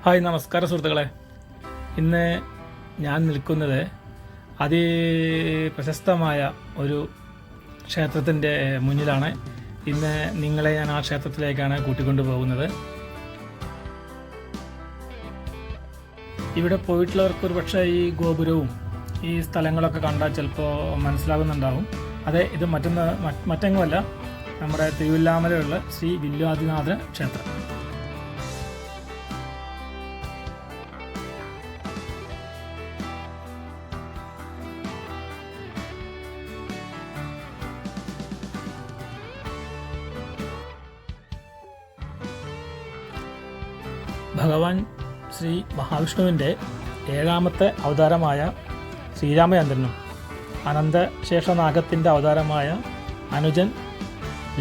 Hi, നമസ്കാരം സുഹൃത്തുക്കളെ. ഇന്ന് ഞാൻ നിൽക്കുന്നത് അതിപ്രശസ്തമായ ഒരു ക്ഷേത്രത്തിൻ്റെ മുന്നിലാണ്. ഇന്ന് നിങ്ങളെ ഞാൻ ആ ക്ഷേത്രത്തിലേക്കാണ് കൂട്ടിക്കൊണ്ടു പോകുന്നത്. ഇവിടെ പോയിട്ടുള്ളവർക്ക് ഒരു പക്ഷേ ഈ ഗോപുരവും ഈ സ്ഥലങ്ങളൊക്കെ കണ്ടാൽ ചിലപ്പോൾ മനസ്സിലാകുന്നുണ്ടാവും. അതെ, ഇത് മറ്റെങ്ങുമല്ല, നമ്മുടെ തിരുവല്ലാമലയുള്ള ശ്രീ വില്വാദിനാഥ ക്ഷേത്രം. ഭഗവാൻ ശ്രീ മഹാവിഷ്ണുവിൻ്റെ 7ാമത്തെ അവതാരമായ ശ്രീരാമചന്ദ്രനും അനന്തശേഷനാഗത്തിൻ്റെ അവതാരമായ അനുജൻ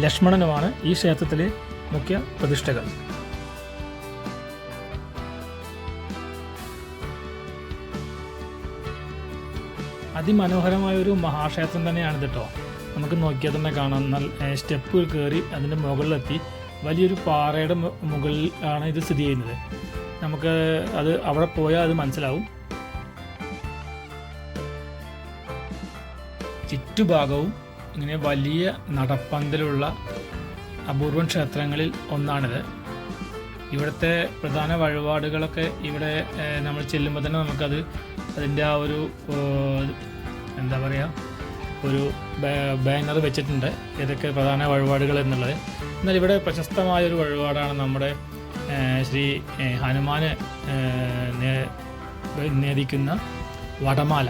ലക്ഷ്മണനുമാണ് ഈ ക്ഷേത്രത്തിലെ മുഖ്യ പ്രതിഷ്ഠകൾ. അതിമനോഹരമായ ഒരു മഹാക്ഷേത്രം തന്നെയാണിത് കേട്ടോ. നമുക്ക് നോക്കിയാൽ തന്നെ കാണാം. സ്റ്റെപ്പ് കയറി അതിൻ്റെ മുകളിലെത്തി വലിയൊരു പാറയുടെ മുകളിലാണ് ഇത് സ്ഥിതി ചെയ്യുന്നത്. നമുക്ക് അവിടെ പോയാൽ അത് മനസ്സിലാവും. ചുറ്റുഭാഗവും ഇങ്ങനെ വലിയ നടപ്പന്തലുള്ള അപൂർവം ക്ഷേത്രങ്ങളിൽ ഒന്നാണിത്. ഇവിടുത്തെ പ്രധാന വഴിപാടുകളൊക്കെ ഇവിടെ നമ്മൾ ചെല്ലുമ്പോൾ തന്നെ നമുക്കത് അതിൻ്റെ ആ ഒരു എന്താ പറയുക, ഒരു ബാനർ വെച്ചിട്ടുണ്ട് ഏതൊക്കെ പ്രധാന വഴിപാടുകൾ എന്നുള്ളത്. എന്നാൽ ഇവിടെ പ്രശസ്തമായൊരു വഴിപാടാണ് നമ്മുടെ ശ്രീ ഹനുമാന് നേദിക്കുന്ന വടമാല.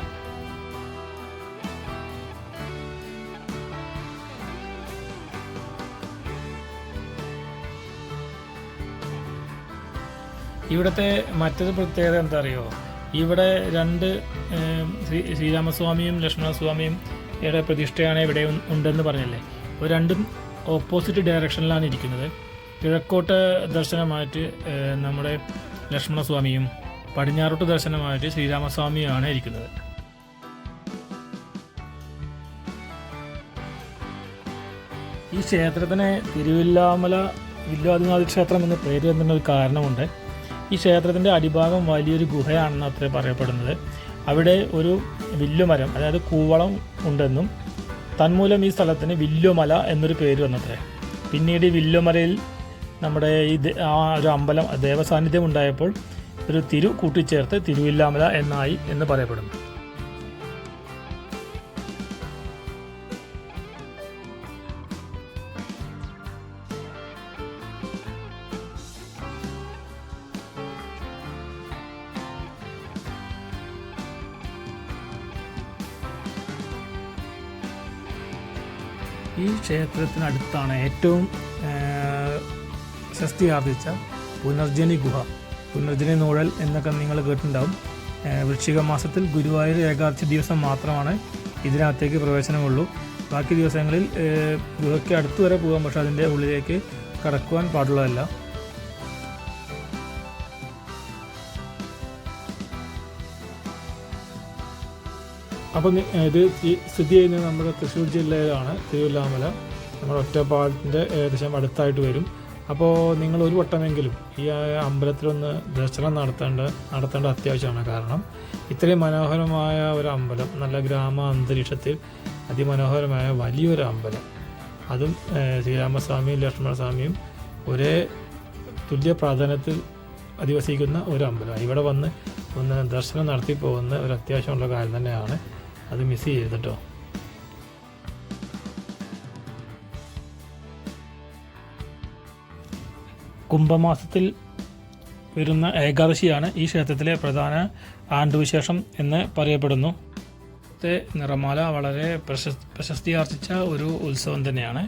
ഇവിടുത്തെ മറ്റൊരു പ്രത്യേകത എന്താ അറിയോ, ഇവിടെ രണ്ട് ശ്രീരാമസ്വാമിയും ലക്ഷ്മണസ്വാമിയും ഇവിടെ പ്രതിഷ്ഠയാണ് ഇവിടെ ഉണ്ടെന്ന് പറഞ്ഞല്ലേ. അപ്പോൾ രണ്ടും ഓപ്പോസിറ്റ് ഡയറക്ഷനിലാണ് ഇരിക്കുന്നത്. കിഴക്കോട്ട് ദർശനമായിട്ട് നമ്മുടെ ലക്ഷ്മണസ്വാമിയും പടിഞ്ഞാറോട്ട് ദർശനമായിട്ട് ശ്രീരാമസ്വാമിയുമാണ് ഇരിക്കുന്നത്. ഈ ക്ഷേത്രത്തിന് തിരുവില്ലാമല വില്വാദിനാഥ ക്ഷേത്രം എന്ന പേര് എന്നൊരു കാരണമുണ്ട്. ഈ ക്ഷേത്രത്തിൻ്റെ അടിഭാഗം വലിയൊരു ഗുഹയാണെന്ന് അത്ര പറയപ്പെടുന്നത്. അവിടെ ഒരു വില്ലുമരം, അതായത് കൂവളം ഉണ്ടെന്നും തന്മൂലം ഈ സ്ഥലത്തിന് വില്ലുമല എന്നൊരു പേര് വന്നത്രേ. പിന്നീട് ഈ വില്ലുമലയിൽ നമ്മുടെ ആ ഒരു അമ്പലം ദേവസാന്നിധ്യം ഉണ്ടായപ്പോൾ ഒരു തിരു കൂട്ടിച്ചേർത്ത് തിരുവില്ലാമല എന്നായി എന്ന് പറയപ്പെടുന്നു. ഈ ക്ഷേത്രത്തിനടുത്താണ് ഏറ്റവും പ്രശസ്തി ആർജിച്ച പുനർജനി ഗുഹ, പുനർജനി നൂഴൽ എന്നൊക്കെ നിങ്ങൾ കേട്ടിട്ടുണ്ടാവും. വൃശ്ചിക മാസത്തിൽ ഗുരുവായൂർ ഏകാദശി ദിവസം മാത്രമാണ് ഇതിനകത്തേക്ക് പ്രവേശനമുള്ളൂ. ബാക്കി ദിവസങ്ങളിൽ ഗുഹയ്ക്ക് അടുത്ത് വരെ പോകാം, പക്ഷെ അതിൻ്റെ ഉള്ളിലേക്ക് കടക്കുവാൻ പാടുള്ളതല്ല. അപ്പം ഇത് സ്ഥിതി ചെയ്യുന്നത് നമ്മുടെ തൃശ്ശൂർ ജില്ലയിലാണ്, തിരുവല്ലാമല. നമ്മുടെ ഒറ്റപ്പാലത്തിൻ്റെ ഏകദേശം അടുത്തായിട്ട് വരും. അപ്പോൾ നിങ്ങൾ ഒരു വട്ടമെങ്കിലും ഈ അമ്പലത്തിലൊന്ന് ദർശനം നടത്തേണ്ട അത്യാവശ്യമാണ്. കാരണം ഇത്രയും മനോഹരമായ ഒരു അമ്പലം, നല്ല ഗ്രാമ അന്തരീക്ഷത്തിൽ അതിമനോഹരമായ വലിയൊരു അമ്പലം, അതും ശ്രീരാമസ്വാമിയും ലക്ഷ്മണസ്വാമിയും ഒരേ തുല്യ പ്രാധാന്യത്തിൽ അധിവസിക്കുന്ന ഒരു അമ്പലം. ഇവിടെ വന്ന് ഒന്ന് ദർശനം നടത്തി പോകുന്ന ഒരു അത്യാവശ്യമുള്ള കാര്യം തന്നെയാണ്. അത് മിസ് ചെയ്യരുത് കേട്ടോ. കുംഭമാസത്തിൽ വരുന്ന ഏകാദശിയാണ് ഈ ക്ഷേത്രത്തിലെ പ്രധാന ആണ്ടുവിശേഷം എന്ന് പറയപ്പെടുന്നു. നിറമാല വളരെ പ്രശസ്തിയാർജിച്ച ഒരു ഉത്സവം തന്നെയാണ്.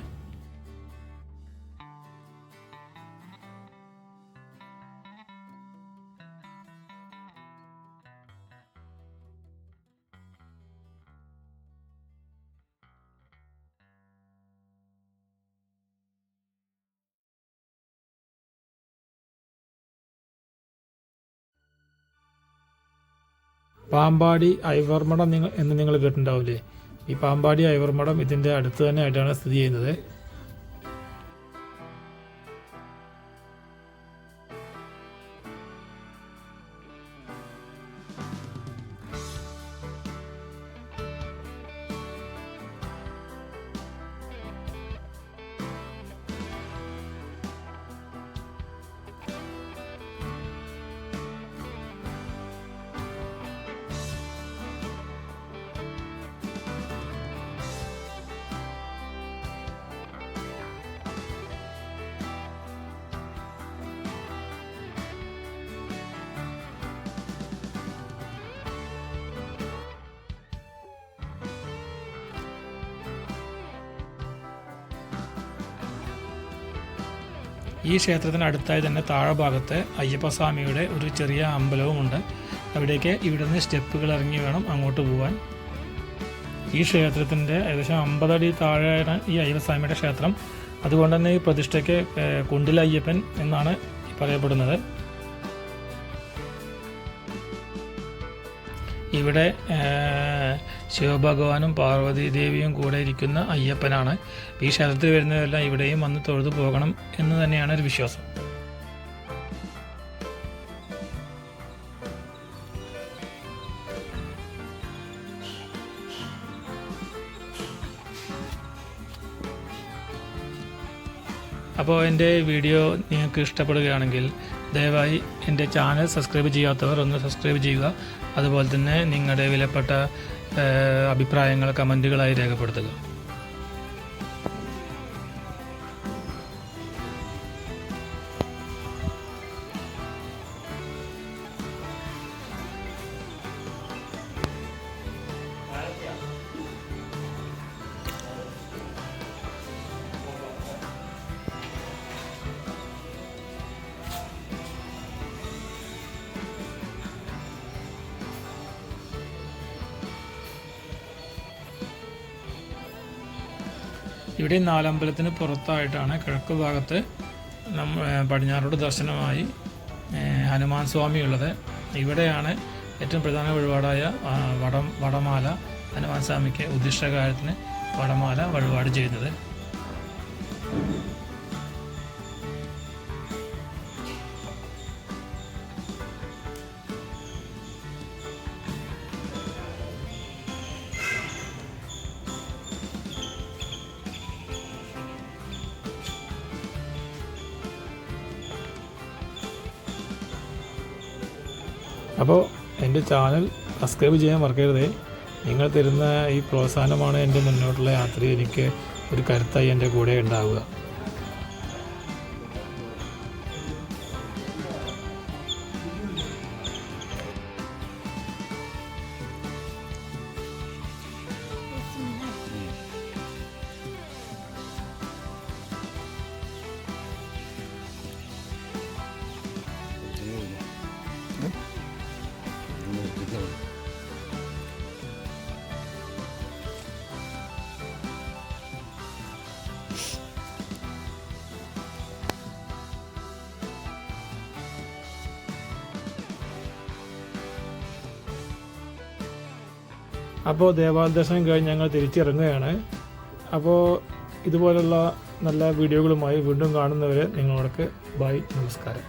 പാമ്പാടി ഐവർമഠം എന്ന് നിങ്ങൾ കേട്ടിട്ടുണ്ടാവില്ലേ. ഈ പാമ്പാടി ഐവർമഠം ഇതിൻ്റെ അടുത്ത് തന്നെ ആയിട്ടാണ് സ്ഥിതി ചെയ്യുന്നത്. ഈ ക്ഷേത്രത്തിന് അടുത്തായി തന്നെ താഴെ ഭാഗത്ത് അയ്യപ്പസ്വാമിയുടെ ഒരു ചെറിയ അമ്പലവുമുണ്ട്. അവിടേക്ക് ഇവിടുന്ന് സ്റ്റെപ്പുകൾ ഇറങ്ങി വേണം അങ്ങോട്ട് പോകാൻ. ഈ ക്ഷേത്രത്തിൻ്റെ ഏകദേശം 50 അടി താഴെയാണ് ഈ അയ്യപ്പസ്വാമിയുടെ ക്ഷേത്രം. അതുകൊണ്ട് തന്നെ ഈ പ്രതിഷ്ഠയ്ക്ക് കുണ്ടില അയ്യപ്പൻ എന്നാണ് പറയപ്പെടുന്നത്. ഇവിടെ ശിവഭഗവാനും പാർവതി ദേവിയും കൂടെ ഇരിക്കുന്ന അയ്യപ്പനാണ്. ഈ ക്ഷേത്രത്തിൽ വരുന്നവരെല്ലാം ഇവിടെയും വന്ന് തൊഴുതു പോകണം എന്ന് തന്നെയാണ് ഒരു വിശ്വാസം. അപ്പോൾ എൻ്റെ വീഡിയോ നിങ്ങൾക്ക് ഇഷ്ടപ്പെടുകയാണെങ്കിൽ ദയവായി എൻ്റെ ചാനൽ സബ്സ്ക്രൈബ് ചെയ്യാത്തവർ ഒന്ന് സബ്സ്ക്രൈബ് ചെയ്യുക. അതുപോലെ തന്നെ നിങ്ങളുടെ വിലപ്പെട്ട അഭിപ്രായങ്ങൾ കമൻറ്റുകളായി രേഖപ്പെടുത്തുക. ഇവിടെ നാലമ്പലത്തിന് പുറത്തായിട്ടാണ് കിഴക്ക് ഭാഗത്ത് പടിഞ്ഞാറോട് ദർശനമായി ഹനുമാൻ സ്വാമി ഉള്ളത്. ഇവിടെയാണ് ഏറ്റവും പ്രധാന വഴിപാടായ വടമാല ഹനുമാൻ സ്വാമിക്ക് ഉദ്ദിഷ്ടകാര്യത്തിന് വടമാല വഴിപാട് ചെയ്യുന്നത്. അപ്പോൾ എൻ്റെ ചാനൽ സബ്സ്ക്രൈബ് ചെയ്യാൻ മറക്കരുതേ. നിങ്ങൾ തരുന്ന ഈ പ്രോത്സാഹനമാണ് എൻ്റെ മുന്നോട്ടുള്ള യാത്രയിൽ എനിക്ക് ഒരു കരുത്തായി എൻ്റെ കൂടെ ഉണ്ടാവുക. അപ്പോൾ ദേവാലയ ദർശനം കഴിഞ്ഞ് ഞങ്ങൾ തിരിച്ചിറങ്ങുകയാണ്. അപ്പോൾ ഇതുപോലുള്ള നല്ല വീഡിയോകളുമായി വീണ്ടും കാണുന്നവരെ നിങ്ങളോടൊക്കെ ബൈ, നമസ്കാരം.